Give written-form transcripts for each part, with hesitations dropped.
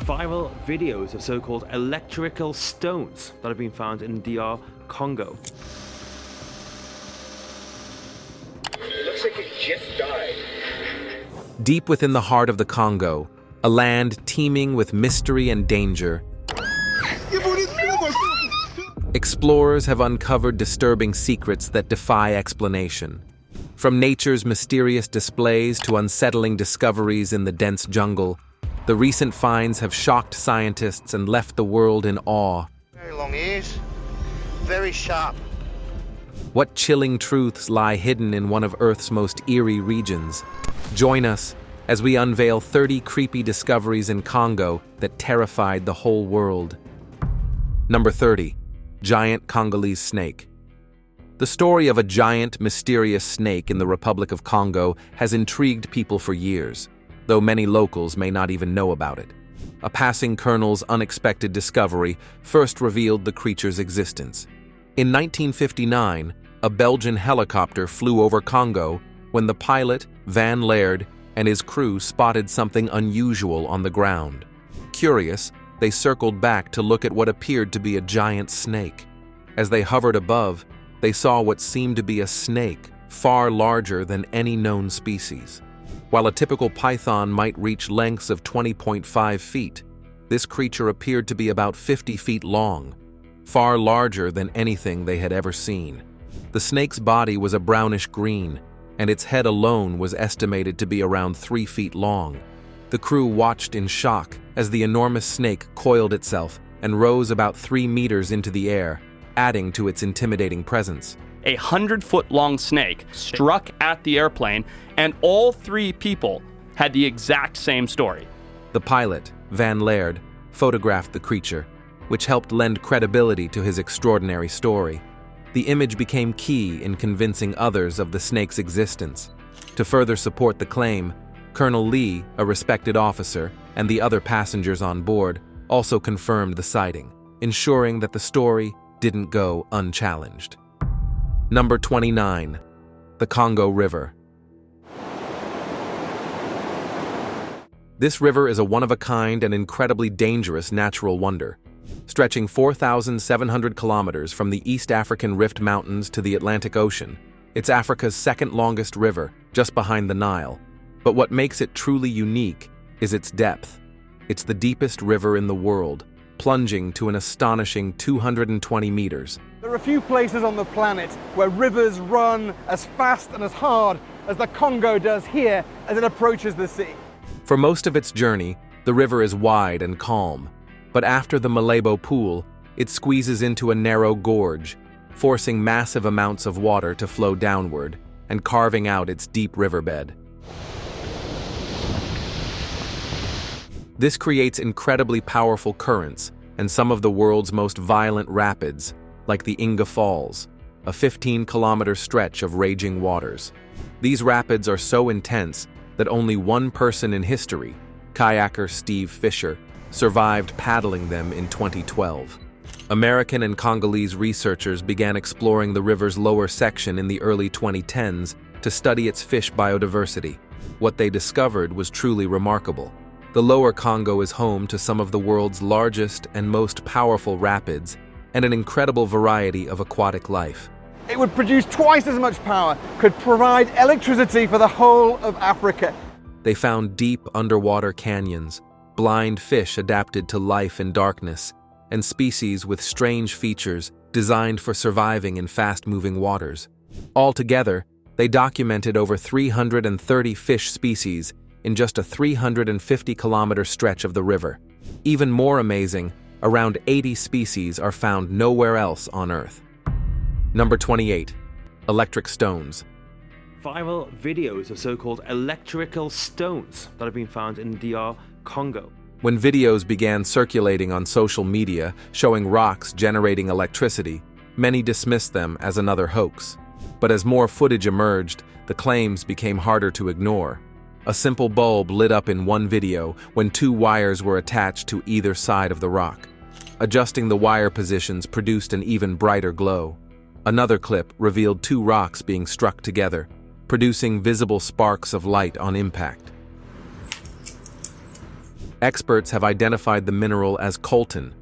viral videos of so-called electrical stones that have been found in DR Congo. It looks like it just died. Deep within the heart of the Congo, a land teeming with mystery and danger, explorers have uncovered disturbing secrets that defy explanation. From nature's mysterious displays to unsettling discoveries in the dense jungle, the recent finds have shocked scientists and left the world in awe. Very long ears, very sharp. What chilling truths lie hidden in one of Earth's most eerie regions? Join us as we unveil 30 creepy discoveries in Congo that terrified the whole world. Number 30. Giant Congolese snake. The story of a giant, mysterious snake in the Republic of Congo has intrigued people for years, though many locals may not even know about it. A passing colonel's unexpected discovery first revealed the creature's existence. In 1959, a Belgian helicopter flew over Congo when the pilot, Van Laird, and his crew spotted something unusual on the ground. Curious, they circled back to look at what appeared to be a giant snake. As they hovered above, they saw what seemed to be a snake far larger than any known species. While a typical python might reach lengths of 20.5 feet, this creature appeared to be about 50 feet long, far larger than anything they had ever seen. The snake's body was a brownish green, and its head alone was estimated to be around 3 feet long. The crew watched in shock as the enormous snake coiled itself and rose about 3 meters into the air, adding to its intimidating presence. A 100-foot-long snake struck at the airplane, and all 3 people had the exact same story. The pilot, Van Laird, photographed the creature, which helped lend credibility to his extraordinary story. The image became key in convincing others of the snake's existence. To further support the claim, Colonel Lee, a respected officer, and the other passengers on board also confirmed the sighting, ensuring that the story didn't go unchallenged. Number 29. The Congo River. This river is a one-of-a-kind and incredibly dangerous natural wonder. Stretching 4,700 kilometers from the East African Rift Mountains to the Atlantic Ocean, it's Africa's second-longest river, just behind the Nile. But what makes it truly unique is its depth. It's the deepest river in the world, plunging to an astonishing 220 meters. There are a few places on the planet where rivers run as fast and as hard as the Congo does here as it approaches the sea. For most of its journey, the river is wide and calm, but after the Malebo Pool, it squeezes into a narrow gorge, forcing massive amounts of water to flow downward and carving out its deep riverbed. This creates incredibly powerful currents and some of the world's most violent rapids, like the Inga Falls, a 15-kilometer stretch of raging waters. These rapids are so intense that only one person in history, kayaker Steve Fisher, survived paddling them in 2012. American and Congolese researchers began exploring the river's lower section in the early 2010s to study its fish biodiversity. What they discovered was truly remarkable. The lower Congo is home to some of the world's largest and most powerful rapids and an incredible variety of aquatic life. It would produce twice as much power, could provide electricity for the whole of Africa. They found deep underwater canyons, blind fish adapted to life in darkness, and species with strange features designed for surviving in fast-moving waters. Altogether, they documented over 330 fish species in just a 350-kilometer stretch of the river. Even more amazing, around 80 species are found nowhere else on Earth. Number 28. Electric stones. Viral videos of so-called electrical stones that have been found in DR Congo. When videos began circulating on social media showing rocks generating electricity, many dismissed them as another hoax. But as more footage emerged, the claims became harder to ignore. A simple bulb lit up in one video when 2 wires were attached to either side of the rock. Adjusting the wire positions produced an even brighter glow. Another clip revealed 2 rocks being struck together, producing visible sparks of light on impact. Experts have identified the mineral as coltan,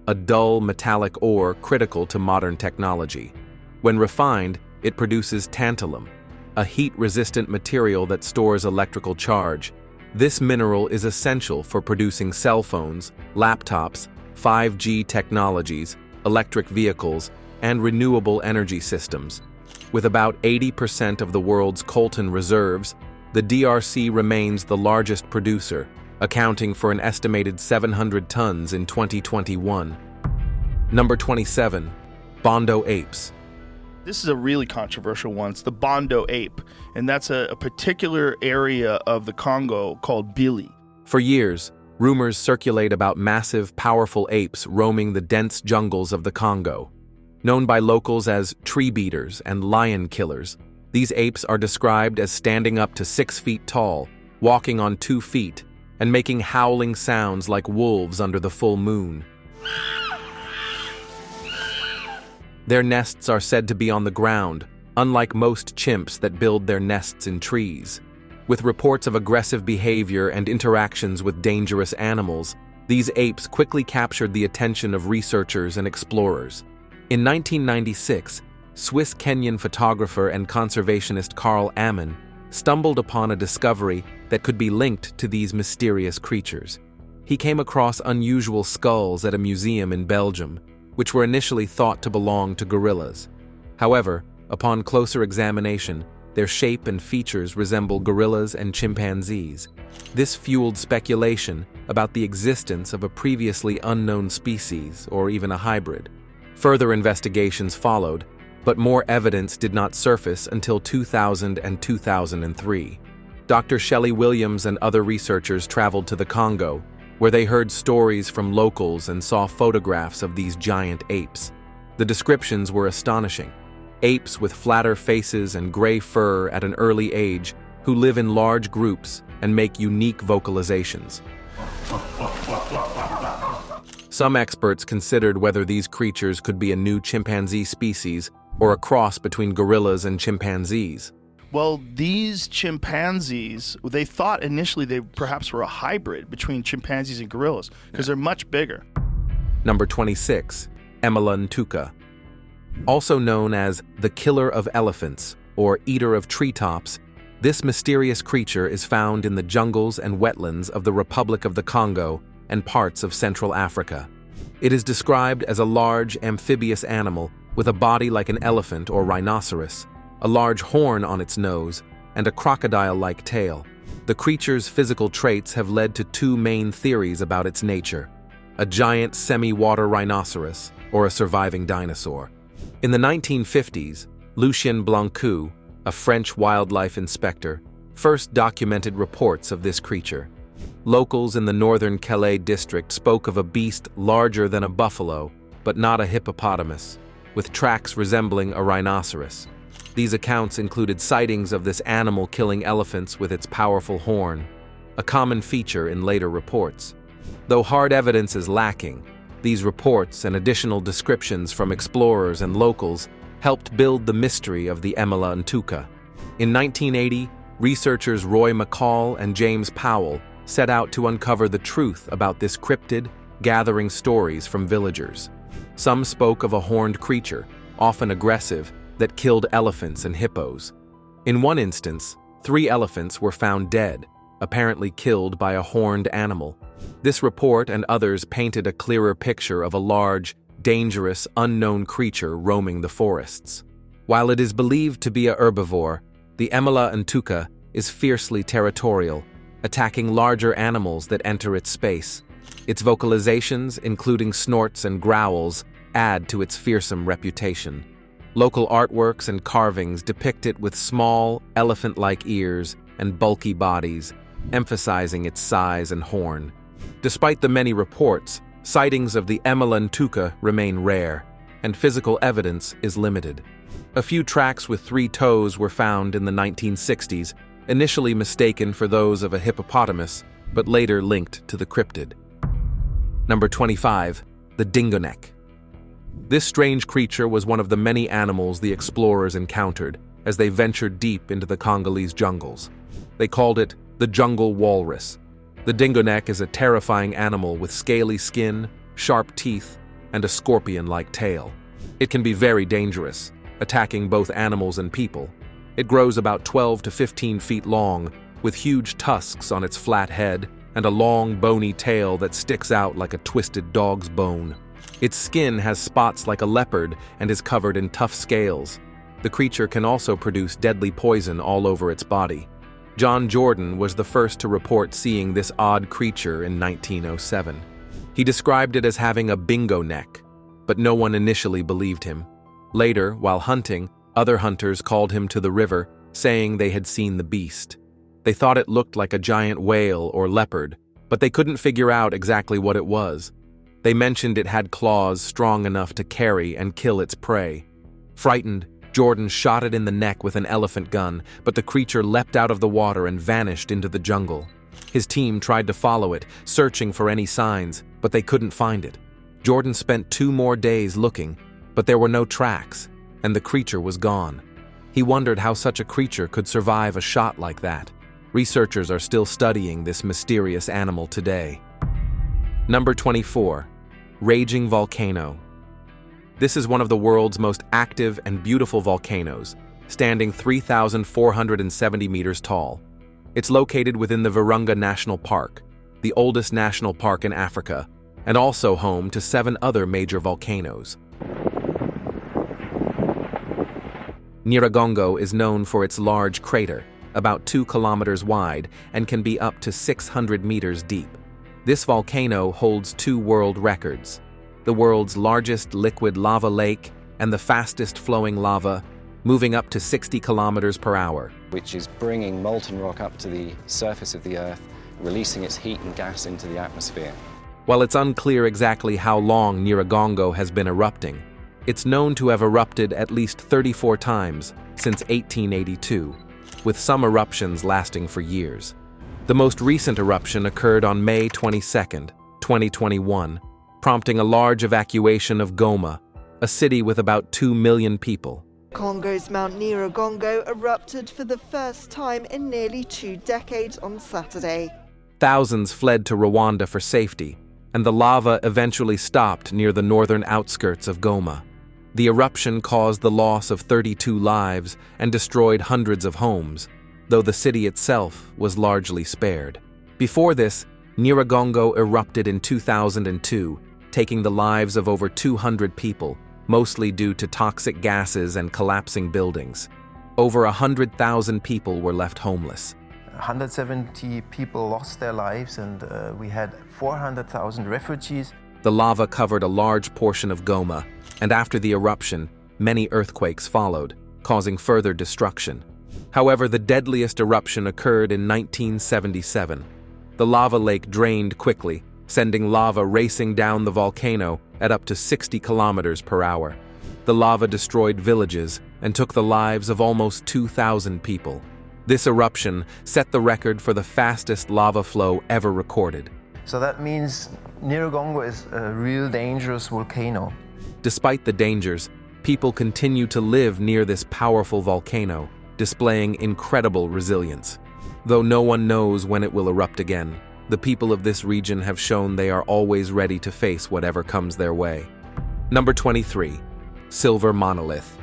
a dull metallic ore critical to modern technology. When refined, it produces tantalum, a heat-resistant material that stores electrical charge. This mineral is essential for producing cell phones, laptops, 5G technologies, electric vehicles, and renewable energy systems. With about 80% of the world's coltan reserves, the DRC remains the largest producer, accounting for an estimated 700 tons in 2021. Number 27. Bondo apes. This is a really controversial one. It's the Bondo ape, and that's a particular area of the Congo called Bili. For years, rumors circulate about massive, powerful apes roaming the dense jungles of the Congo. Known by locals as tree beaters and lion killers, these apes are described as standing up to 6 feet tall, walking on 2 feet, and making howling sounds like wolves under the full moon. Their nests are said to be on the ground, unlike most chimps that build their nests in trees. With reports of aggressive behavior and interactions with dangerous animals, these apes quickly captured the attention of researchers and explorers. In 1996, Swiss-Kenyan photographer and conservationist Carl Ammon stumbled upon a discovery that could be linked to these mysterious creatures. He came across unusual skulls at a museum in Belgium, which were initially thought to belong to gorillas. However, upon closer examination, their shape and features resemble gorillas and chimpanzees. This fueled speculation about the existence of a previously unknown species or even a hybrid. Further investigations followed, but more evidence did not surface until 2000 and 2003. Dr. Shelley Williams and other researchers traveled to the Congo, where they heard stories from locals and saw photographs of these giant apes. The descriptions were astonishing. Apes with flatter faces and gray fur at an early age who live in large groups and make unique vocalizations. Some experts considered whether these creatures could be a new chimpanzee species or a cross between gorillas and chimpanzees. Well, these chimpanzees, they thought initially they perhaps were a hybrid between chimpanzees and gorillas because they're much bigger. Number 26. Emela-ntouka. Also known as the killer of elephants or eater of treetops, this mysterious creature is found in the jungles and wetlands of the Republic of the Congo and parts of Central Africa. It is described as a large amphibious animal with a body like an elephant or rhinoceros, a large horn on its nose, and a crocodile-like tail. The creature's physical traits have led to 2 main theories about its nature: a giant semi-water rhinoceros or a surviving dinosaur. In the 1950s, Lucien Blancou, a French wildlife inspector, first documented reports of this creature. Locals in the northern Calais district spoke of a beast larger than a buffalo, but not a hippopotamus, with tracks resembling a rhinoceros. These accounts included sightings of this animal killing elephants with its powerful horn, a common feature in later reports. Though hard evidence is lacking, these reports and additional descriptions from explorers and locals helped build the mystery of the Emela-ntouka. In 1980, researchers Roy McCall and James Powell set out to uncover the truth about this cryptid, gathering stories from villagers. Some spoke of a horned creature, often aggressive, that killed elephants and hippos. In one instance, 3 elephants were found dead, apparently killed by a horned animal. This report and others painted a clearer picture of a large, dangerous, unknown creature roaming the forests. While it is believed to be a herbivore, the Emela-ntouka is fiercely territorial, attacking larger animals that enter its space. Its vocalizations, including snorts and growls, add to its fearsome reputation. Local artworks and carvings depict it with small, elephant-like ears and bulky bodies, emphasizing its size and horn. Despite the many reports, sightings of the Emela-ntouka remain rare, and physical evidence is limited. A few tracks with 3 toes were found in the 1960s, initially mistaken for those of a hippopotamus, but later linked to the cryptid. Number 25. The dingonek. This strange creature was one of the many animals the explorers encountered as they ventured deep into the Congolese jungles. They called it the jungle walrus. The dingonek is a terrifying animal with scaly skin, sharp teeth, and a scorpion-like tail. It can be very dangerous, attacking both animals and people. It grows about 12 to 15 feet long, with huge tusks on its flat head and a long, bony tail that sticks out like a twisted dog's bone. Its skin has spots like a leopard and is covered in tough scales. The creature can also produce deadly poison all over its body. John Jordan was the first to report seeing this odd creature in 1907. He described it as having a bingo neck, but no one initially believed him. Later, while hunting, other hunters called him to the river, saying they had seen the beast. They thought it looked like a giant whale or leopard, but they couldn't figure out exactly what it was. They mentioned it had claws strong enough to carry and kill its prey. Frightened, Jordan shot it in the neck with an elephant gun, but the creature leapt out of the water and vanished into the jungle. His team tried to follow it, searching for any signs, but they couldn't find it. Jordan spent 2 more days looking, but there were no tracks, and the creature was gone. He wondered how such a creature could survive a shot like that. Researchers are still studying this mysterious animal today. Number 24. Raging volcano. This is one of the world's most active and beautiful volcanoes, standing 3,470 meters tall. It's located within the Virunga National Park, the oldest national park in Africa, and also home to 7 other major volcanoes. Nyiragongo is known for its large crater, about 2 kilometers wide, and can be up to 600 meters deep. This volcano holds 2 world records: the world's largest liquid lava lake and the fastest flowing lava, moving up to 60 kilometers per hour. Which is bringing molten rock up to the surface of the Earth, releasing its heat and gas into the atmosphere. While it's unclear exactly how long Nyiragongo has been erupting, it's known to have erupted at least 34 times since 1882, with some eruptions lasting for years. The most recent eruption occurred on May 22, 2021, prompting a large evacuation of Goma, a city with about 2 million people. Congo's Mount Nyiragongo erupted for the first time in nearly 2 decades on Saturday. Thousands fled to Rwanda for safety, and the lava eventually stopped near the northern outskirts of Goma. The eruption caused the loss of 32 lives and destroyed hundreds of homes, though the city itself was largely spared. Before this, Nyiragongo erupted in 2002, taking the lives of over 200 people, mostly due to toxic gases and collapsing buildings. Over 100,000 people were left homeless. 170 people lost their lives, and we had 400,000 refugees. The lava covered a large portion of Goma, and after the eruption, many earthquakes followed, causing further destruction. However, the deadliest eruption occurred in 1977. The lava lake drained quickly, sending lava racing down the volcano at up to 60 kilometers per hour. The lava destroyed villages and took the lives of almost 2,000 people. This eruption set the record for the fastest lava flow ever recorded. So that means Nyiragongo is a real dangerous volcano. Despite the dangers, people continue to live near this powerful volcano, displaying incredible resilience. Though no one knows when it will erupt again, the people of this region have shown they are always ready to face whatever comes their way. Number 23. Silver monolith.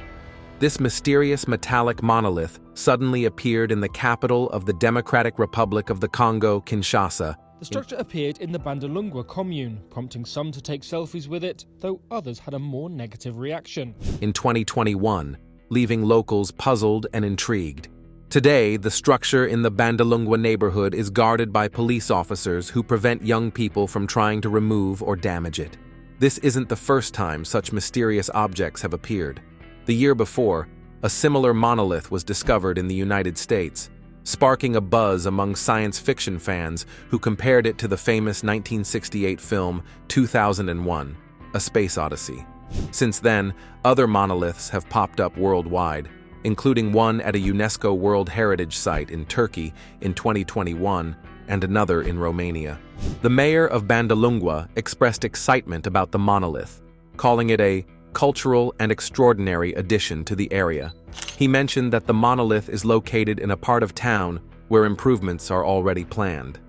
This mysterious metallic monolith suddenly appeared in the capital of the Democratic Republic of the Congo, Kinshasa. The structure appeared in the Bandalungwa commune, prompting some to take selfies with it, though others had a more negative reaction. In 2021, leaving locals puzzled and intrigued. Today, the structure in the Bandalungwa neighborhood is guarded by police officers who prevent young people from trying to remove or damage it. This isn't the first time such mysterious objects have appeared. The year before, a similar monolith was discovered in the United States, sparking a buzz among science fiction fans who compared it to the famous 1968 film 2001, A Space Odyssey. Since then, other monoliths have popped up worldwide, including one at a UNESCO World Heritage Site in Turkey in 2021 and another in Romania. The mayor of Bandalungwa expressed excitement about the monolith, calling it a cultural and extraordinary addition to the area. He mentioned that the monolith is located in a part of town where improvements are already planned.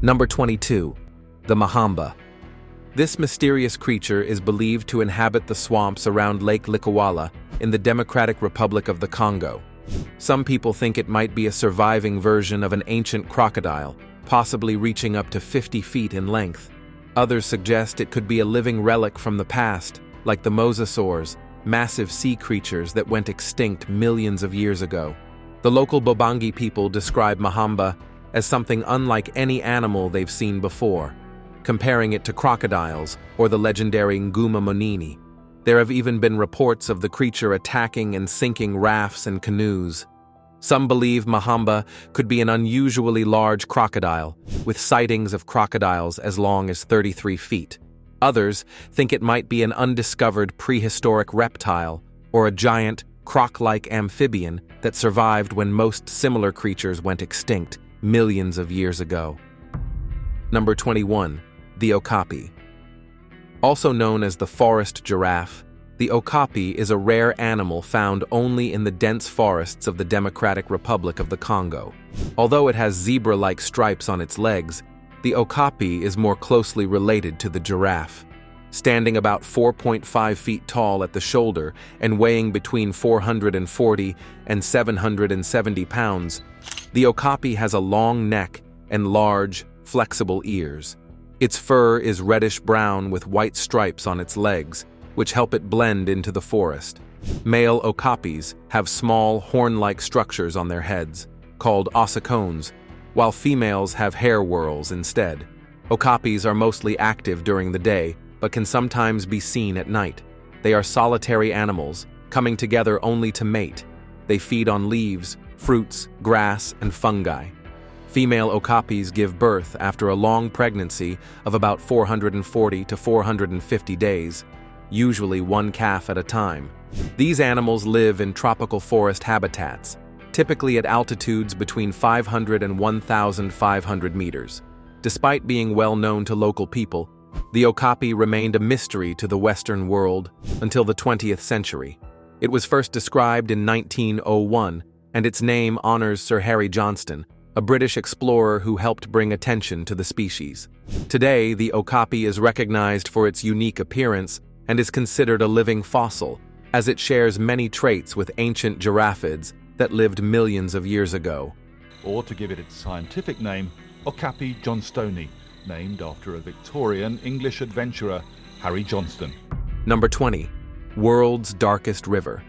Number 22. The mahamba. This mysterious creature is believed to inhabit the swamps around Lake Likwala in the Democratic Republic of the Congo. Some people think it might be a surviving version of an ancient crocodile, possibly reaching up to 50 feet in length. Others suggest it could be a living relic from the past, like the mosasaurs, massive sea creatures that went extinct millions of years ago. The local Bobangi people describe mahamba as something unlike any animal they've seen before, comparing it to crocodiles or the legendary Nguma Monini. There have even been reports of the creature attacking and sinking rafts and canoes. Some believe mahamba could be an unusually large crocodile, with sightings of crocodiles as long as 33 feet. Others think it might be an undiscovered prehistoric reptile or a giant, croc-like amphibian that survived when most similar creatures went extinct millions of years ago. Number 21. The okapi. Also known as the forest giraffe, the okapi is a rare animal found only in the dense forests of the Democratic Republic of the Congo. Although it has zebra-like stripes on its legs, the okapi is more closely related to the giraffe. Standing about 4.5 feet tall at the shoulder and weighing between 440 and 770 pounds, the okapi has a long neck and large, flexible ears. Its fur is reddish-brown with white stripes on its legs, which help it blend into the forest. Male okapis have small, horn-like structures on their heads, called ossicones, while females have hair whorls instead. Okapis are mostly active during the day, but can sometimes be seen at night. They are solitary animals, coming together only to mate. They feed on leaves, fruits, grass, and fungi. Female okapis give birth after a long pregnancy of about 440 to 450 days, usually one calf at a time. These animals live in tropical forest habitats, typically at altitudes between 500 and 1,500 meters. Despite being well known to local people, the okapi remained a mystery to the Western world until the 20th century. It was first described in 1901, and its name honors Sir Harry Johnston, a British explorer who helped bring attention to the species. Today, the okapi is recognized for its unique appearance and is considered a living fossil, as it shares many traits with ancient giraffids that lived millions of years ago. Or to give it its scientific name, Okapi johnstoni, named after a Victorian English adventurer, Harry Johnston. Number 20. World's darkest river.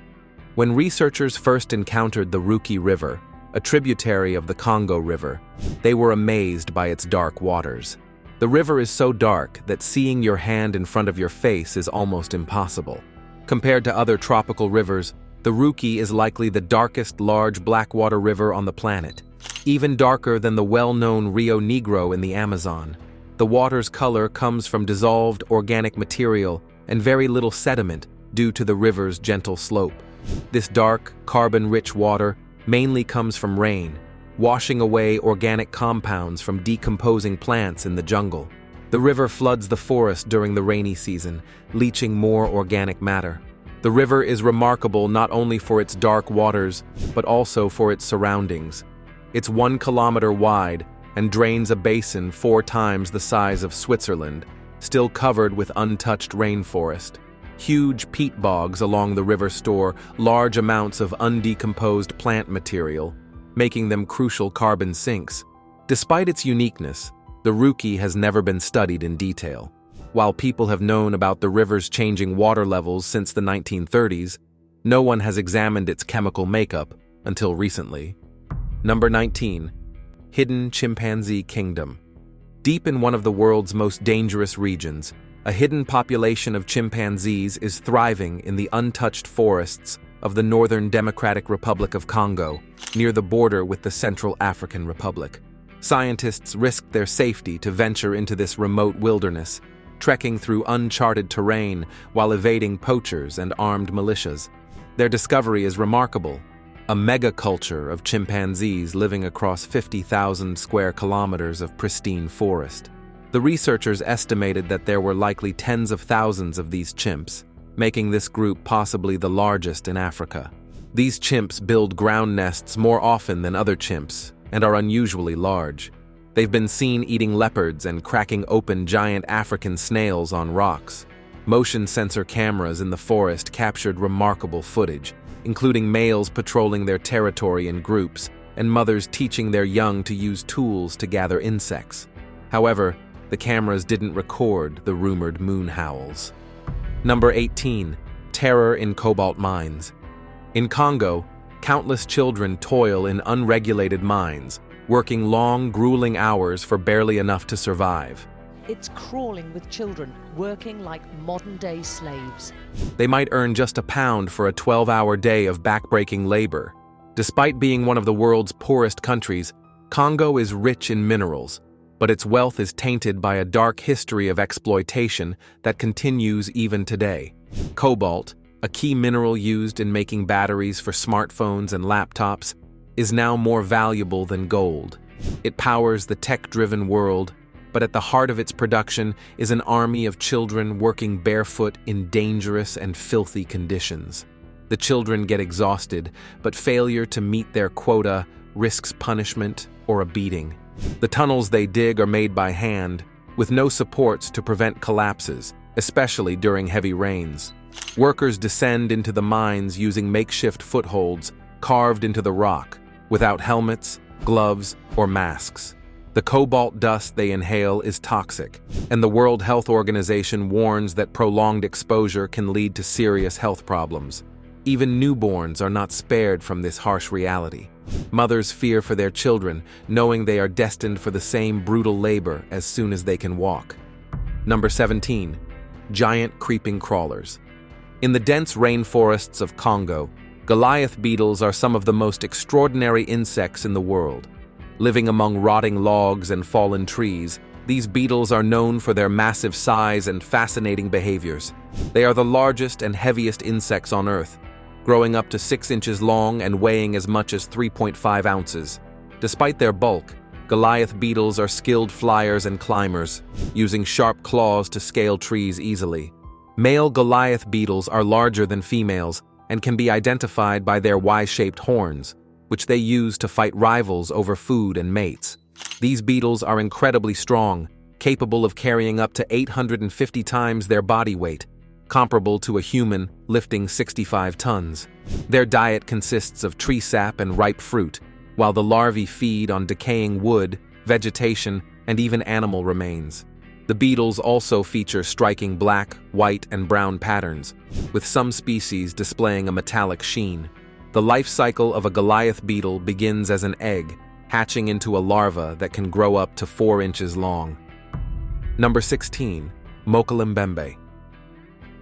When researchers first encountered the Ruki River, a tributary of the Congo River, they were amazed by its dark waters. The river is so dark that seeing your hand in front of your face is almost impossible. Compared to other tropical rivers, the Ruki is likely the darkest large blackwater river on the planet, even darker than the well-known Rio Negro in the Amazon. The water's color comes from dissolved organic material and very little sediment due to the river's gentle slope. This dark, carbon-rich water mainly comes from rain, washing away organic compounds from decomposing plants in the jungle. The river floods the forest during the rainy season, leaching more organic matter. The river is remarkable not only for its dark waters, but also for its surroundings. It's 1 kilometer wide and drains a basin 4 times the size of Switzerland, still covered with untouched rainforest. Huge peat bogs along the river store large amounts of undecomposed plant material, making them crucial carbon sinks. Despite its uniqueness, the Ruki has never been studied in detail. While people have known about the river's changing water levels since the 1930s, no one has examined its chemical makeup until recently. Number 19. Hidden Chimpanzee Kingdom. Deep in one of the world's most dangerous regions, a hidden population of chimpanzees is thriving in the untouched forests of the Northern Democratic Republic of Congo, near the border with the Central African Republic. Scientists risked their safety to venture into this remote wilderness, trekking through uncharted terrain while evading poachers and armed militias. Their discovery is remarkable: a mega-culture of chimpanzees living across 50,000 square kilometers of pristine forest. The researchers estimated that there were likely tens of thousands of these chimps, making this group possibly the largest in Africa. These chimps build ground nests more often than other chimps and are unusually large. They've been seen eating leopards and cracking open giant African snails on rocks. Motion sensor cameras in the forest captured remarkable footage, including males patrolling their territory in groups and mothers teaching their young to use tools to gather insects. However, the cameras didn't record the rumored moon howls. Number 18. Terror in cobalt mines. In Congo, countless children toil in unregulated mines, working long, grueling hours for barely enough to survive. It's crawling with children, working like modern-day slaves. They might earn just £1 for a 12-hour day of backbreaking labor. Despite being one of the world's poorest countries, Congo is rich in minerals, but its wealth is tainted by a dark history of exploitation that continues even today. Cobalt, a key mineral used in making batteries for smartphones and laptops, is now more valuable than gold. It powers the tech-driven world, but at the heart of its production is an army of children working barefoot in dangerous and filthy conditions. The children get exhausted, but failure to meet their quota risks punishment or a beating. The tunnels they dig are made by hand, with no supports to prevent collapses, especially during heavy rains. Workers descend into the mines using makeshift footholds carved into the rock, without helmets, gloves, or masks. The cobalt dust they inhale is toxic, and the World Health Organization warns that prolonged exposure can lead to serious health problems. Even newborns are not spared from this harsh reality. Mothers fear for their children, knowing they are destined for the same brutal labor as soon as they can walk. Number 17. Giant creeping crawlers. In the dense rainforests of Congo, Goliath beetles are some of the most extraordinary insects in the world. Living among rotting logs and fallen trees, these beetles are known for their massive size and fascinating behaviors. They are the largest and heaviest insects on Earth, growing up to 6 inches long and weighing as much as 3.5 ounces. Despite their bulk, Goliath beetles are skilled flyers and climbers, using sharp claws to scale trees easily. Male Goliath beetles are larger than females and can be identified by their Y-shaped horns, which they use to fight rivals over food and mates. These beetles are incredibly strong, capable of carrying up to 850 times their body weight, comparable to a human lifting 65 tons. Their diet consists of tree sap and ripe fruit, while the larvae feed on decaying wood, vegetation, and even animal remains. The beetles also feature striking black, white, and brown patterns, with some species displaying a metallic sheen. The life cycle of a Goliath beetle begins as an egg, hatching into a larva that can grow up to 4 inches long. Number 16. Mokele-mbembe.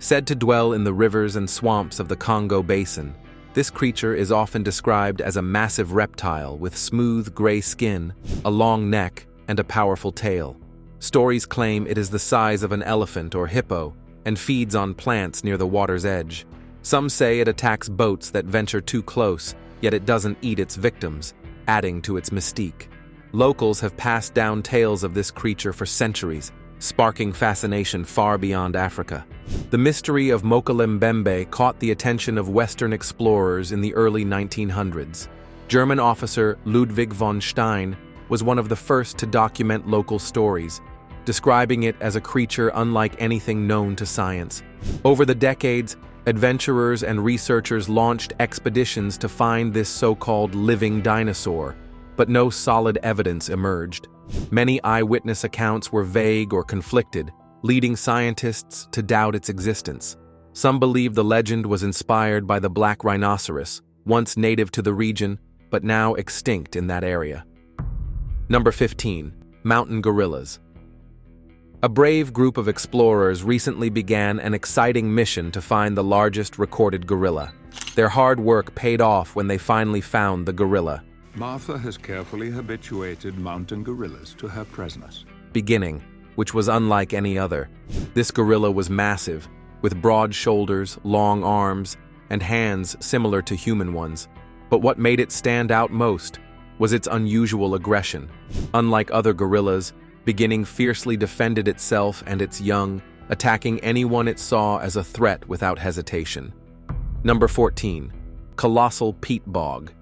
Said to dwell in the rivers and swamps of the Congo Basin, this creature is often described as a massive reptile with smooth gray skin, a long neck, and a powerful tail. Stories claim it is the size of an elephant or hippo and feeds on plants near the water's edge. Some say it attacks boats that venture too close, yet it doesn't eat its victims, adding to its mystique. Locals have passed down tales of this creature for centuries, sparking fascination far beyond Africa. The mystery of Mokele-mbembe caught the attention of Western explorers in the early 1900s. German officer Ludwig von Stein was one of the first to document local stories, describing it as a creature unlike anything known to science. Over the decades, adventurers and researchers launched expeditions to find this so-called living dinosaur, but no solid evidence emerged. Many eyewitness accounts were vague or conflicted, leading scientists to doubt its existence. Some believe the legend was inspired by the black rhinoceros, once native to the region, but now extinct in that area. Number 15. Mountain gorillas. A brave group of explorers recently began an exciting mission to find the largest recorded gorilla. Their hard work paid off when they finally found the gorilla. Martha has carefully habituated mountain gorillas to her presence. Beginning, which was unlike any other. This gorilla was massive, with broad shoulders, long arms, and hands similar to human ones. But what made it stand out most was its unusual aggression. Unlike other gorillas, Beginning fiercely defended itself and its young, attacking anyone it saw as a threat without hesitation. Number 14. Colossal peat bog.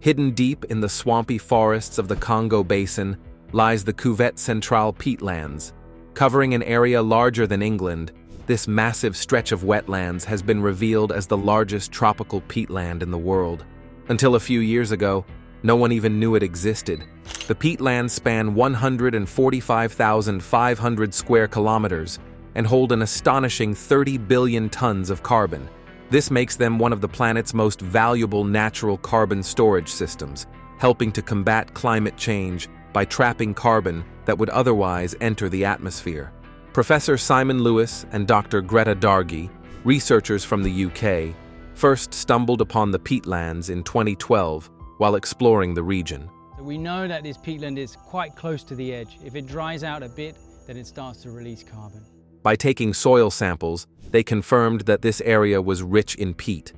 Hidden deep in the swampy forests of the Congo Basin, lies the Cuvette Centrale peatlands. Covering an area larger than England, this massive stretch of wetlands has been revealed as the largest tropical peatland in the world. Until a few years ago, no one even knew it existed. The peatlands span 145,500 square kilometers and hold an astonishing 30 billion tons of carbon. This makes them one of the planet's most valuable natural carbon storage systems, helping to combat climate change by trapping carbon that would otherwise enter the atmosphere. Professor Simon Lewis and Dr. Greta Dargy, researchers from the UK, first stumbled upon the peatlands in 2012 while exploring the region. So we know that this peatland is quite close to the edge. If it dries out a bit, then it starts to release carbon. By taking soil samples, they confirmed that this area was rich in peat,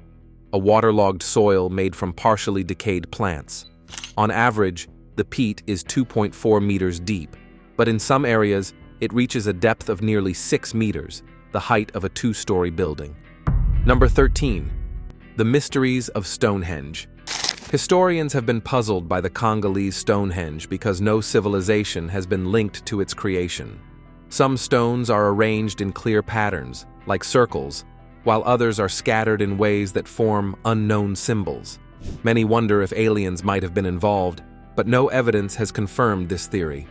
a waterlogged soil made from partially decayed plants. On average, the peat is 2.4 meters deep, but in some areas, it reaches a depth of nearly 6 meters, the height of a 2-story building. Number 13. The mysteries of Stonehenge. Historians have been puzzled by the Congolese Stonehenge because no civilization has been linked to its creation. Some stones are arranged in clear patterns, like circles, while others are scattered in ways that form unknown symbols. Many wonder if aliens might have been involved, but no evidence has confirmed this theory.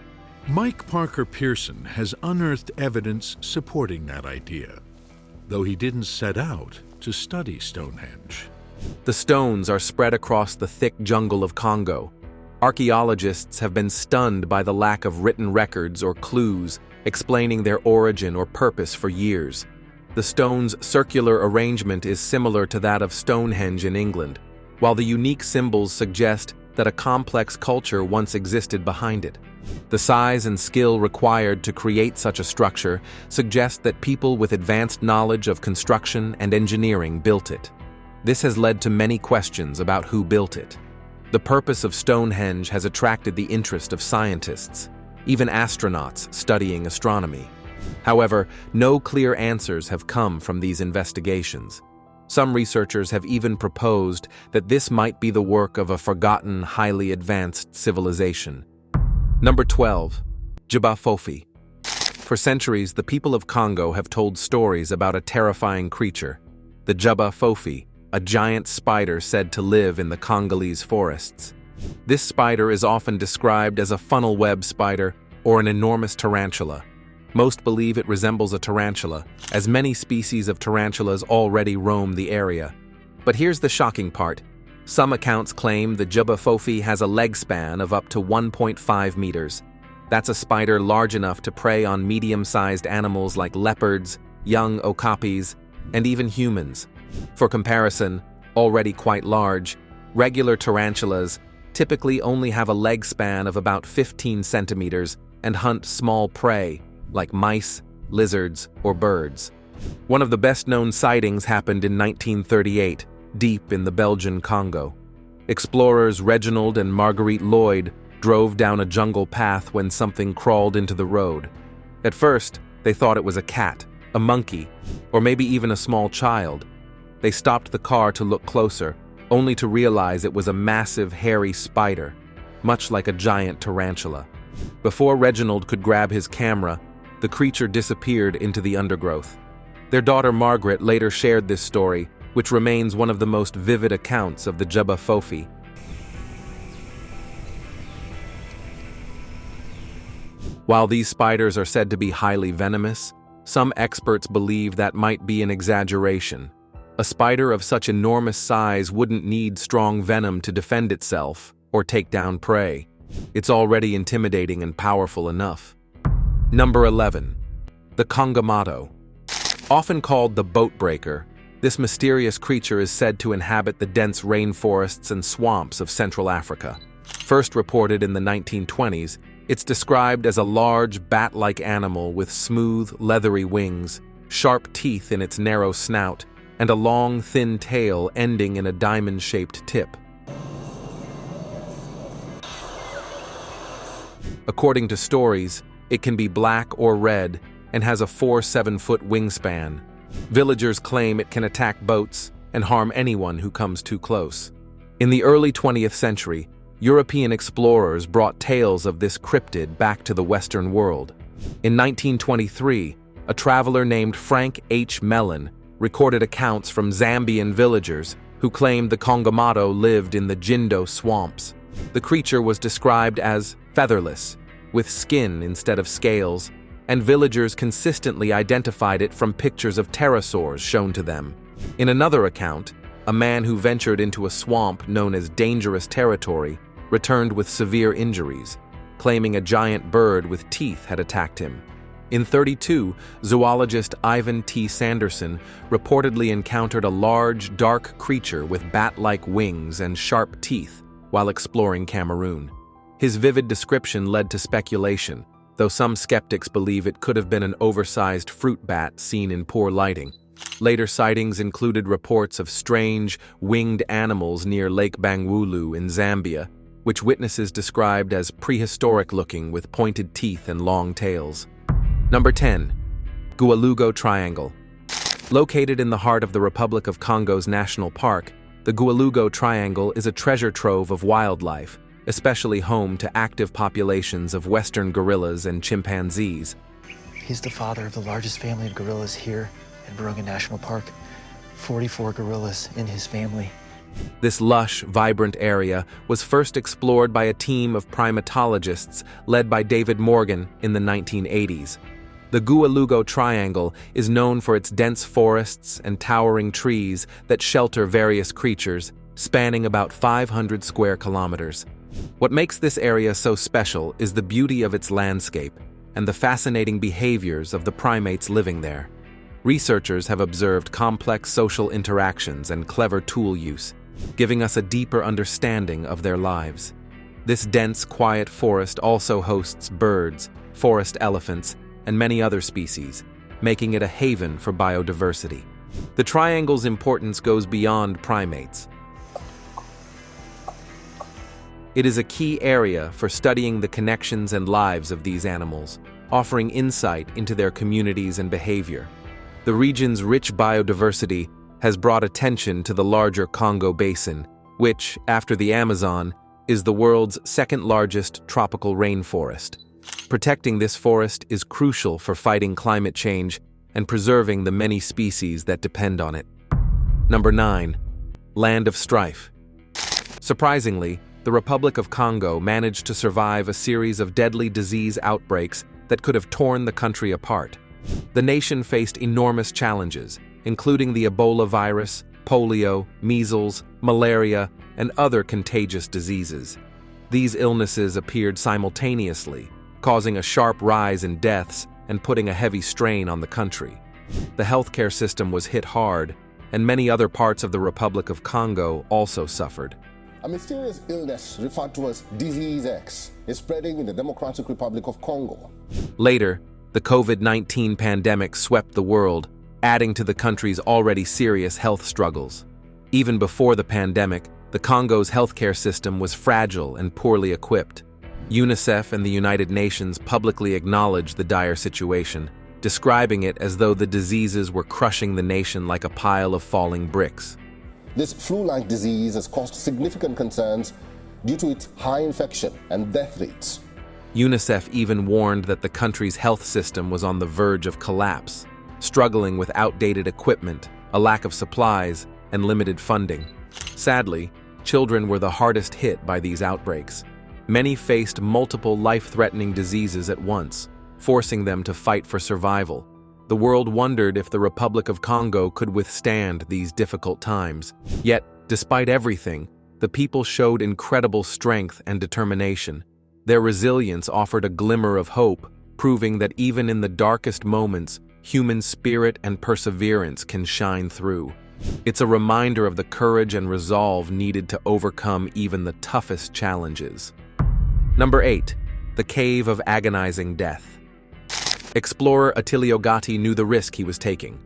Mike Parker Pearson has unearthed evidence supporting that idea, though he didn't set out to study Stonehenge. The stones are spread across the thick jungle of Congo. Archaeologists have been stunned by the lack of written records or clues explaining their origin or purpose for years. The stone's circular arrangement is similar to that of Stonehenge in England, while the unique symbols suggest that a complex culture once existed behind it. The size and skill required to create such a structure suggest that people with advanced knowledge of construction and engineering built it. This has led to many questions about who built it. The purpose of Stonehenge has attracted the interest of scientists, even astronauts studying astronomy. However, no clear answers have come from these investigations. Some researchers have even proposed that this might be the work of a forgotten, highly advanced civilization. Number 12. Fofi. For centuries, the people of Congo have told stories about a terrifying creature, the fofi, a giant spider said to live in the Congolese forests. This spider is often described as a funnel web spider or an enormous tarantula. Most believe it resembles a tarantula, as many species of tarantulas already roam the area. But here's the shocking part. Some accounts claim the fofi has a leg span of up to 1.5 meters. That's a spider large enough to prey on medium-sized animals like leopards, young okapis, and even humans. For comparison, already quite large, regular tarantulas typically only have a leg span of about 15 centimeters and hunt small prey, like mice, lizards, or birds. One of the best-known sightings happened in 1938, deep in the Belgian Congo. Explorers Reginald and Marguerite Lloyd drove down a jungle path when something crawled into the road. At first, they thought it was a cat, a monkey, or maybe even a small child. They stopped the car to look closer, only to realize it was a massive, hairy spider, much like a giant tarantula. Before Reginald could grab his camera, the creature disappeared into the undergrowth. Their daughter Margaret later shared this story, which remains one of the most vivid accounts of the fofi. While these spiders are said to be highly venomous, some experts believe that might be an exaggeration. A spider of such enormous size wouldn't need strong venom to defend itself or take down prey. It's already intimidating and powerful enough. Number 11. The kongamato. Often called the boat breaker, this mysterious creature is said to inhabit the dense rainforests and swamps of Central Africa. First reported in the 1920s, it's described as a large bat-like animal with smooth, leathery wings, sharp teeth in its narrow snout, and a long, thin tail ending in a diamond-shaped tip. According to stories, it can be black or red and has a 4-7-foot wingspan. Villagers claim it can attack boats and harm anyone who comes too close. In the early 20th century, European explorers brought tales of this cryptid back to the Western world. In 1923, a traveler named Frank H. Mellon recorded accounts from Zambian villagers who claimed the kongamato lived in the Jindo swamps. The creature was described as featherless, with skin instead of scales, and villagers consistently identified it from pictures of pterosaurs shown to them. In another account, a man who ventured into a swamp known as dangerous territory returned with severe injuries, claiming a giant bird with teeth had attacked him. In 1932, zoologist Ivan T. Sanderson reportedly encountered a large, dark creature with bat-like wings and sharp teeth while exploring Cameroon. His vivid description led to speculation, though some skeptics believe it could have been an oversized fruit bat seen in poor lighting. Later sightings included reports of strange, winged animals near Lake Bangweulu in Zambia, which witnesses described as prehistoric-looking with pointed teeth and long tails. Number 10. Goualougo Triangle. Located in the heart of the Republic of Congo's National Park, the Goualougo Triangle is a treasure trove of wildlife, especially home to active populations of western gorillas and chimpanzees. He's the father of the largest family of gorillas here in Virunga National Park. 44 gorillas in his family. This lush, vibrant area was first explored by a team of primatologists led by David Morgan in the 1980s. The Goualougo Triangle is known for its dense forests and towering trees that shelter various creatures, spanning about 500 square kilometers. What makes this area so special is the beauty of its landscape and the fascinating behaviors of the primates living there. Researchers have observed complex social interactions and clever tool use, giving us a deeper understanding of their lives. This dense, quiet forest also hosts birds, forest elephants, and many other species, making it a haven for biodiversity. The triangle's importance goes beyond primates. It is a key area for studying the connections and lives of these animals, offering insight into their communities and behavior. The region's rich biodiversity has brought attention to the larger Congo Basin, which, after the Amazon, is the world's second-largest tropical rainforest. Protecting this forest is crucial for fighting climate change and preserving the many species that depend on it. Number 9. Land of Strife. Surprisingly, the Republic of Congo managed to survive a series of deadly disease outbreaks that could have torn the country apart. The nation faced enormous challenges, including the Ebola virus, polio, measles, malaria, and other contagious diseases. These illnesses appeared simultaneously, causing a sharp rise in deaths and putting a heavy strain on the country. The healthcare system was hit hard, and many other parts of the Republic of Congo also suffered. A mysterious illness referred to as Disease X is spreading in the Democratic Republic of Congo. Later, the COVID-19 pandemic swept the world, adding to the country's already serious health struggles. Even before the pandemic, the Congo's healthcare system was fragile and poorly equipped. UNICEF and the United Nations publicly acknowledged the dire situation, describing it as though the diseases were crushing the nation like a pile of falling bricks. This flu-like disease has caused significant concerns due to its high infection and death rates. UNICEF even warned that the country's health system was on the verge of collapse, struggling with outdated equipment, a lack of supplies, and limited funding. Sadly, children were the hardest hit by these outbreaks. Many faced multiple life-threatening diseases at once, forcing them to fight for survival. The world wondered if the Republic of Congo could withstand these difficult times. Yet, despite everything, the people showed incredible strength and determination. Their resilience offered a glimmer of hope, proving that even in the darkest moments, human spirit and perseverance can shine through. It's a reminder of the courage and resolve needed to overcome even the toughest challenges. Number 8. The Cave of Agonizing Death. Explorer Attilio Gatti knew the risk he was taking.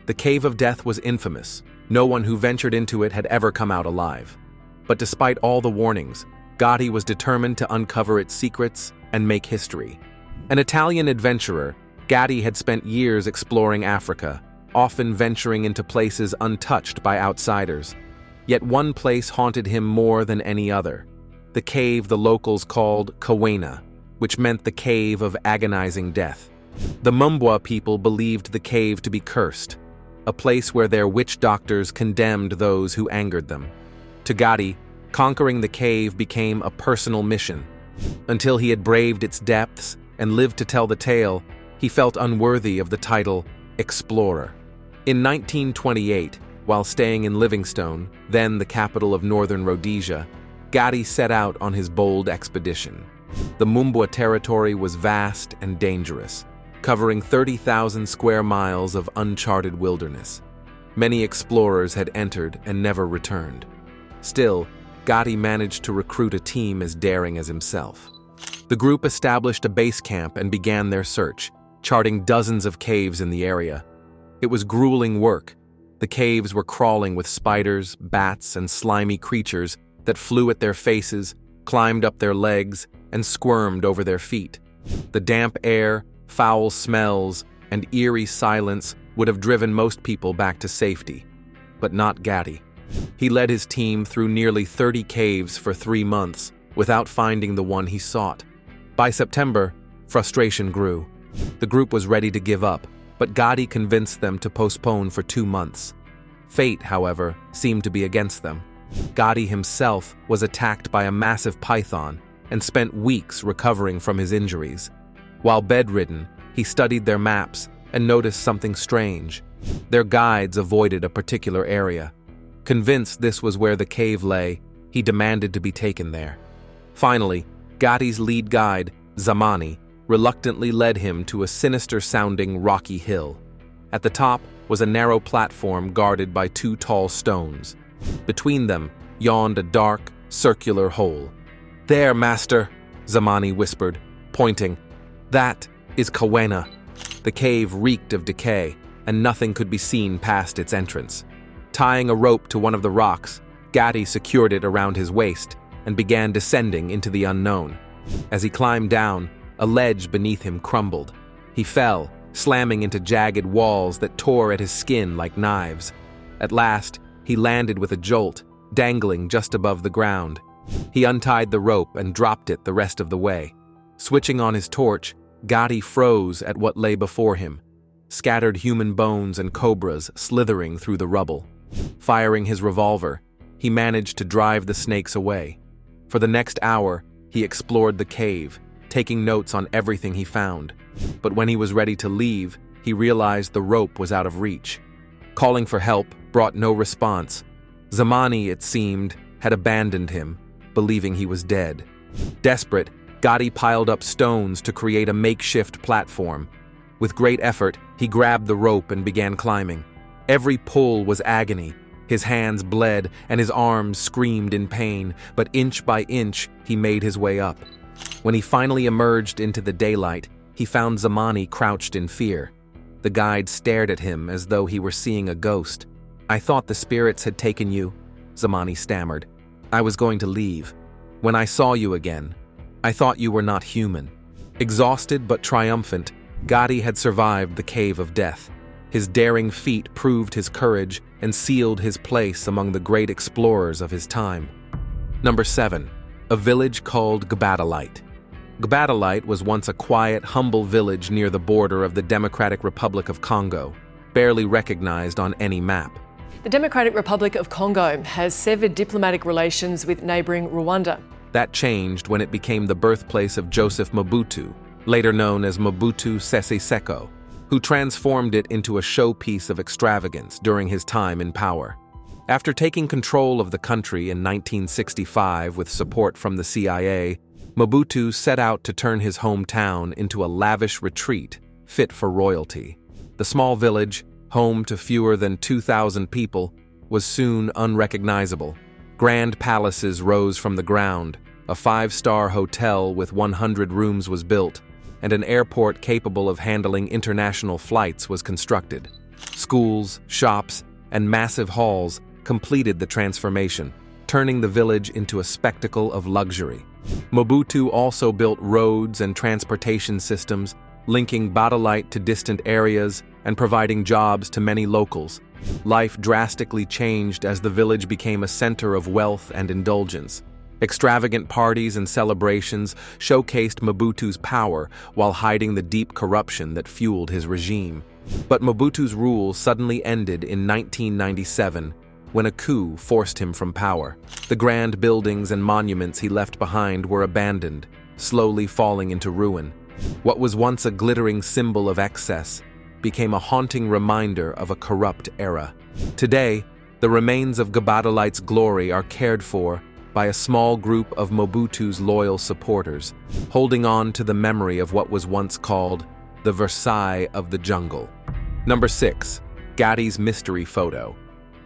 The Cave of Death was infamous. No one who ventured into it had ever come out alive. But despite all the warnings, Gatti was determined to uncover its secrets and make history. An Italian adventurer, Gatti had spent years exploring Africa, often venturing into places untouched by outsiders. Yet one place haunted him more than any other: the cave the locals called Kawena, which meant the cave of agonizing death. The Mumbwa people believed the cave to be cursed, a place where their witch doctors condemned those who angered them. To Gatti, conquering the cave became a personal mission. Until he had braved its depths and lived to tell the tale, he felt unworthy of the title explorer. In 1928, while staying in Livingstone, then the capital of northern Rhodesia, Gatti set out on his bold expedition. The Mumbwa territory was vast and dangerous, covering 30,000 square miles of uncharted wilderness. Many explorers had entered and never returned. Still, Gatti managed to recruit a team as daring as himself. The group established a base camp and began their search, charting dozens of caves in the area. It was grueling work. The caves were crawling with spiders, bats, and slimy creatures that flew at their faces, climbed up their legs, and squirmed over their feet. The damp air, foul smells, and eerie silence would have driven most people back to safety, but not Gatti. He led his team through nearly 30 caves for 3 months without finding the one he sought. By September, frustration grew. The group was ready to give up, but Gatti convinced them to postpone for 2 months. Fate, however, seemed to be against them. Gatti himself was attacked by a massive python and spent weeks recovering from his injuries. While bedridden, he studied their maps and noticed something strange. Their guides avoided a particular area. Convinced this was where the cave lay, he demanded to be taken there. Finally, Gatti's lead guide, Zamani, reluctantly led him to a sinister-sounding rocky hill. At the top was a narrow platform guarded by 2 tall stones. Between them yawned a dark, circular hole. "There, master," Zamani whispered, pointing. "That is Kawena." The cave reeked of decay, and nothing could be seen past its entrance. Tying a rope to one of the rocks, Gatti secured it around his waist and began descending into the unknown. As he climbed down, a ledge beneath him crumbled. He fell, slamming into jagged walls that tore at his skin like knives. At last, he landed with a jolt, dangling just above the ground. He untied the rope and dropped it the rest of the way. Switching on his torch, Gatti froze at what lay before him, scattered human bones and cobras slithering through the rubble. Firing his revolver, he managed to drive the snakes away. For the next hour, he explored the cave, taking notes on everything he found. But when he was ready to leave, he realized the rope was out of reach. Calling for help brought no response. Zamani, it seemed, had abandoned him, believing he was dead. Desperate, Gatti piled up stones to create a makeshift platform. With great effort, he grabbed the rope and began climbing. Every pull was agony. His hands bled and his arms screamed in pain, but inch by inch, he made his way up. When he finally emerged into the daylight, he found Zamani crouched in fear. The guide stared at him as though he were seeing a ghost. "I thought the spirits had taken you," Zamani stammered. "I was going to leave. When I saw you again, I thought you were not human." Exhausted but triumphant, Gatti had survived the cave of death. His daring feat proved his courage and sealed his place among the great explorers of his time. Number 7. A village called Gbadolite. Gbadolite was once a quiet, humble village near the border of the Democratic Republic of Congo, barely recognized on any map. The Democratic Republic of Congo has severed diplomatic relations with neighbouring Rwanda. That changed when it became the birthplace of Joseph Mobutu, later known as Mobutu Sese Seko, who transformed it into a showpiece of extravagance during his time in power. After taking control of the country in 1965 with support from the CIA, Mobutu set out to turn his hometown into a lavish retreat fit for royalty. The small village, home to fewer than 2,000 people, was soon unrecognizable. Grand palaces rose from the ground, a 5-star hotel with 100 rooms was built, and an airport capable of handling international flights was constructed. Schools, shops, and massive halls completed the transformation, turning the village into a spectacle of luxury. Mobutu also built roads and transportation systems, linking Gbadolite to distant areas and providing jobs to many locals. Life drastically changed as the village became a center of wealth and indulgence. Extravagant parties and celebrations showcased Mobutu's power while hiding the deep corruption that fueled his regime. But Mobutu's rule suddenly ended in 1997 when a coup forced him from power. The grand buildings and monuments he left behind were abandoned, slowly falling into ruin. What was once a glittering symbol of excess became a haunting reminder of a corrupt era. Today, the remains of Gbadolite's glory are cared for by a small group of Mobutu's loyal supporters, holding on to the memory of what was once called the Versailles of the jungle. Number 6. Gatti's mystery photo.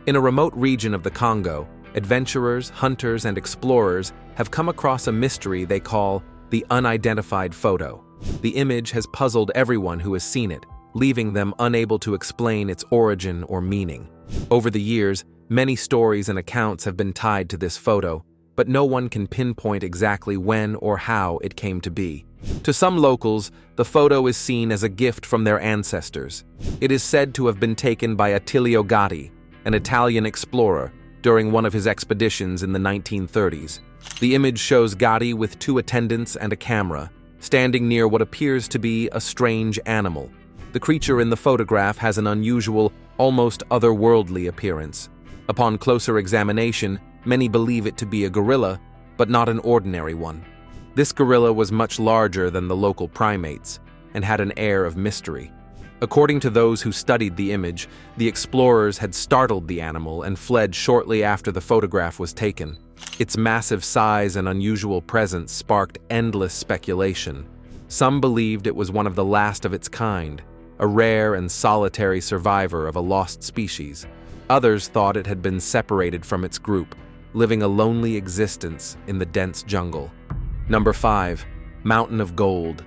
In a remote region of the Congo, adventurers, hunters, and explorers have come across a mystery they call the unidentified photo. The image has puzzled everyone who has seen it, leaving them unable to explain its origin or meaning. Over the years, many stories and accounts have been tied to this photo, but no one can pinpoint exactly when or how it came to be. To some locals, the photo is seen as a gift from their ancestors. It is said to have been taken by Attilio Gatti, an Italian explorer, during one of his expeditions in the 1930s. The image shows Gatti with 2 attendants and a camera, standing near what appears to be a strange animal. The creature in the photograph has an unusual, almost otherworldly appearance. Upon closer examination, many believe it to be a gorilla, but not an ordinary one. This gorilla was much larger than the local primates and had an air of mystery. According to those who studied the image, the explorers had startled the animal and fled shortly after the photograph was taken. Its massive size and unusual presence sparked endless speculation. Some believed it was one of the last of its kind, a rare and solitary survivor of a lost species. Others thought it had been separated from its group, living a lonely existence in the dense jungle. Number 5. Mountain of Gold.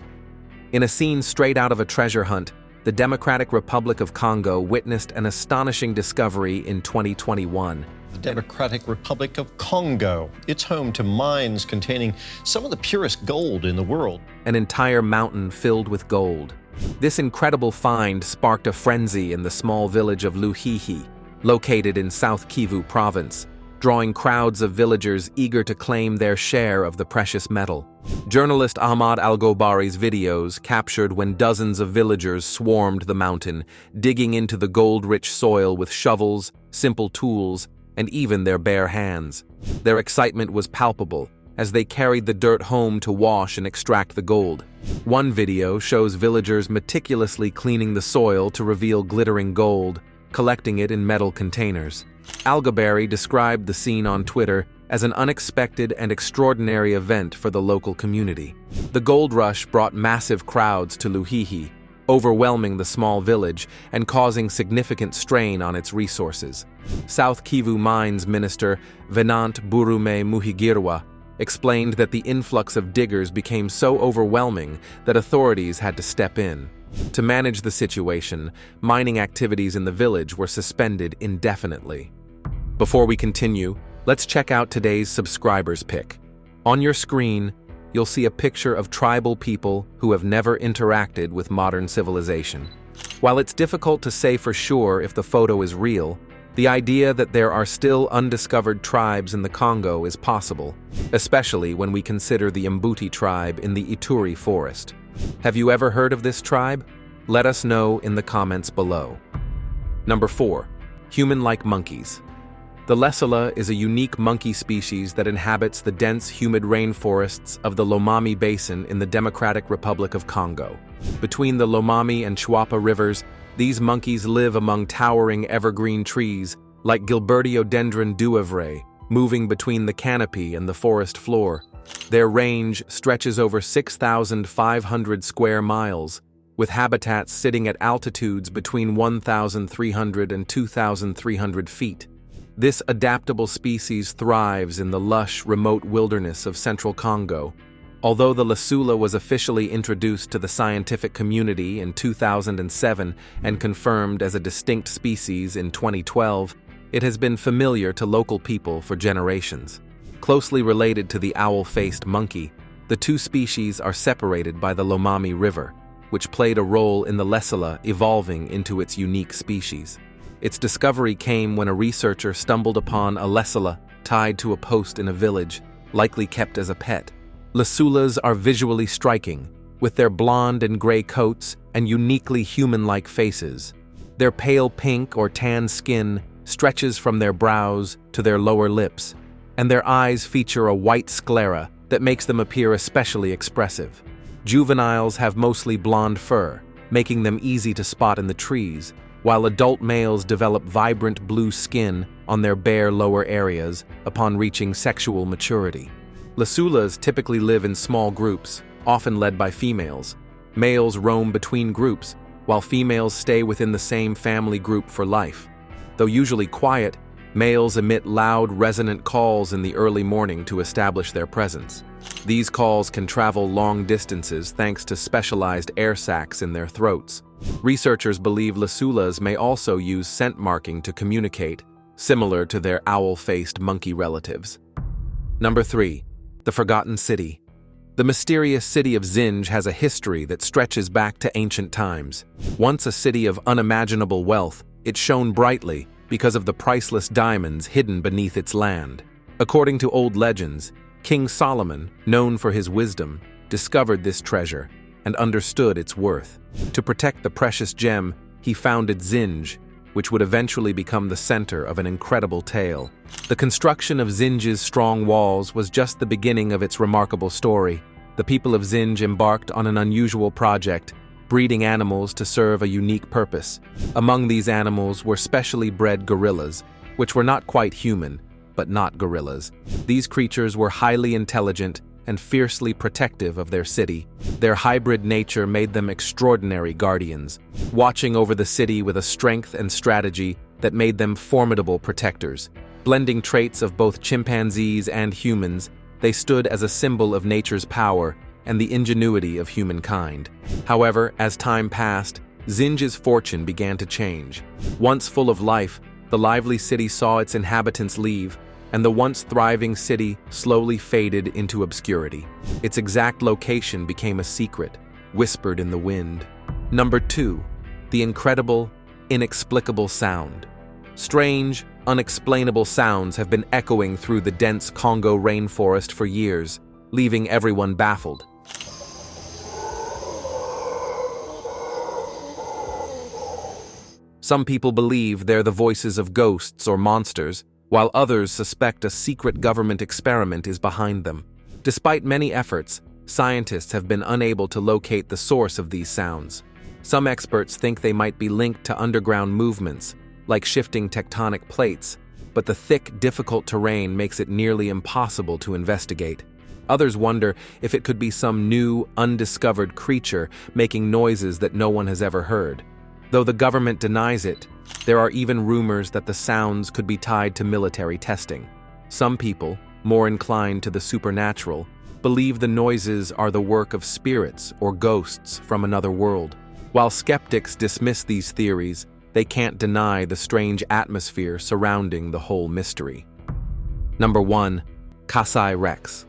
In a scene straight out of a treasure hunt, the Democratic Republic of Congo witnessed an astonishing discovery in 2021. The Democratic Republic of Congo. It's home to mines containing some of the purest gold in the world. An entire mountain filled with gold. This incredible find sparked a frenzy in the small village of Luhihi, located in South Kivu province, drawing crowds of villagers eager to claim their share of the precious metal. Journalist Ahmad Al-Gobari's videos captured when dozens of villagers swarmed the mountain, digging into the gold-rich soil with shovels, simple tools, and even their bare hands. Their excitement was palpable as they carried the dirt home to wash and extract the gold. One video shows villagers meticulously cleaning the soil to reveal glittering gold, collecting it in metal containers. Al-Gobari described the scene on Twitter as an unexpected and extraordinary event for the local community. The gold rush brought massive crowds to Luhihi, overwhelming the small village and causing significant strain on its resources. South Kivu Mines Minister Venant Burume Muhigirwa explained that the influx of diggers became so overwhelming that authorities had to step in. To manage the situation, mining activities in the village were suspended indefinitely. Before we continue, let's check out today's subscribers pick. On your screen, you'll see a picture of tribal people who have never interacted with modern civilization. While it's difficult to say for sure if the photo is real, the idea that there are still undiscovered tribes in the Congo is possible, especially when we consider the Mbuti tribe in the Ituri forest. Have you ever heard of this tribe? Let us know in the comments below. Number 4. Human-like monkeys. The Lesala is a unique monkey species that inhabits the dense, humid rainforests of the Lomami Basin in the Democratic Republic of Congo. Between the Lomami and Chwapa rivers, these monkeys live among towering evergreen trees, like Gilbertiodendron duivre, moving between the canopy and the forest floor. Their range stretches over 6,500 square miles, with habitats sitting at altitudes between 1,300 and 2,300 feet. This adaptable species thrives in the lush, remote wilderness of central Congo. Although the Lesula was officially introduced to the scientific community in 2007 and confirmed as a distinct species in 2012, it has been familiar to local people for generations. Closely related to the owl-faced monkey, the two species are separated by the Lomami River, which played a role in the Lesala evolving into its unique species. Its discovery came when a researcher stumbled upon a Lesala tied to a post in a village. likely kept as a pet. Lisulas are visually striking, with their blonde and gray coats and uniquely human-like faces. Their pale pink or tan skin stretches from their brows to their lower lips, and their eyes feature a white sclera that makes them appear especially expressive. Juveniles have mostly blonde fur, making them easy to spot in the trees, while adult males develop vibrant blue skin on their bare lower areas upon reaching sexual maturity. Lisulas typically live in small groups, often led by females. Males roam between groups, while females stay within the same family group for life. Though usually quiet, males emit loud, resonant calls in the early morning to establish their presence. These calls can travel long distances thanks to specialized air sacs in their throats. Researchers believe Lisulas may also use scent marking to communicate, similar to their owl-faced monkey relatives. Number 3. The Forgotten City. The mysterious city of Zinj has a history that stretches back to ancient times. Once a city of unimaginable wealth, it shone brightly because of the priceless diamonds hidden beneath its land. According to old legends, King Solomon, known for his wisdom, discovered this treasure and understood its worth. To protect the precious gem, he founded Zinj, which would eventually become the center of an incredible tale. The construction of Zinj's strong walls was just the beginning of its remarkable story. The people of Zinj embarked on an unusual project, breeding animals to serve a unique purpose. Among these animals were specially bred gorillas, which were not quite human, but not gorillas. These creatures were highly intelligent and fiercely protective of their city. Their hybrid nature made them extraordinary guardians, watching over the city with a strength and strategy that made them formidable protectors. Blending traits of both chimpanzees and humans, they stood as a symbol of nature's power and the ingenuity of humankind. However, as time passed, Zinj's fortune began to change. Once full of life, the lively city saw its inhabitants leave, and the once thriving city slowly faded into obscurity. Its exact location became a secret, whispered in the wind. Number 2. The incredible, inexplicable sound. Strange, unexplainable sounds have been echoing through the dense Congo rainforest for years, leaving everyone baffled. Some people believe they're the voices of ghosts or monsters, while others suspect a secret government experiment is behind them. Despite many efforts, scientists have been unable to locate the source of these sounds. Some experts think they might be linked to underground movements, like shifting tectonic plates, but the thick, difficult terrain makes it nearly impossible to investigate. Others wonder if it could be some new, undiscovered creature making noises that no one has ever heard. Though the government denies it, there are even rumors that the sounds could be tied to military testing. Some people, more inclined to the supernatural, believe the noises are the work of spirits or ghosts from another world. While skeptics dismiss these theories, they can't deny the strange atmosphere surrounding the whole mystery. Number 1. Kasai Rex.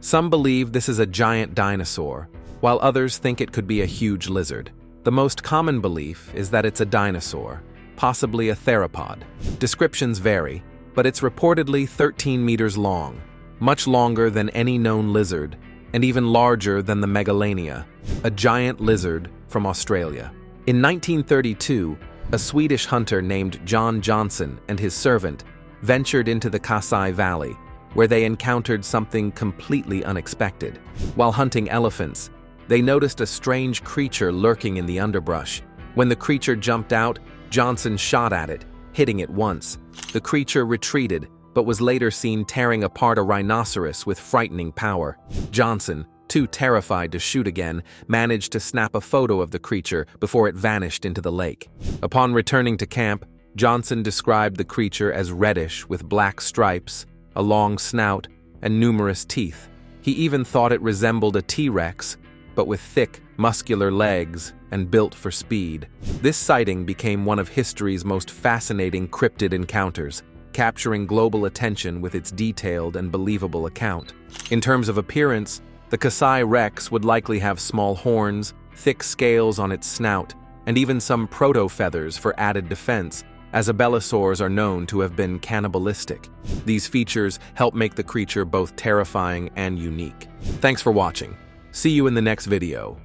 Some believe this is a giant dinosaur, while others think it could be a huge lizard. The most common belief is that it's a dinosaur, possibly a theropod. Descriptions vary, but it's reportedly 13 meters long, much longer than any known lizard, and even larger than the Megalania, a giant lizard from Australia. In 1932, a Swedish hunter named John Johnson and his servant ventured into the Kasai Valley, where they encountered something completely unexpected. While hunting elephants, they noticed a strange creature lurking in the underbrush. When the creature jumped out, Johnson shot at it, hitting it once. The creature retreated, but was later seen tearing apart a rhinoceros with frightening power. Johnson, too terrified to shoot again, managed to snap a photo of the creature before it vanished into the lake. Upon returning to camp, Johnson described the creature as reddish with black stripes, a long snout, and numerous teeth. He even thought it resembled a T-Rex, but with thick, muscular legs and built for speed. This sighting became one of history's most fascinating cryptid encounters, capturing global attention with its detailed and believable account. In terms of appearance, the Kasai Rex would likely have small horns, thick scales on its snout, and even some proto-feathers for added defense, as abelisaurs are known to have been cannibalistic. These features help make the creature both terrifying and unique. Thanks for watching. See you in the next video.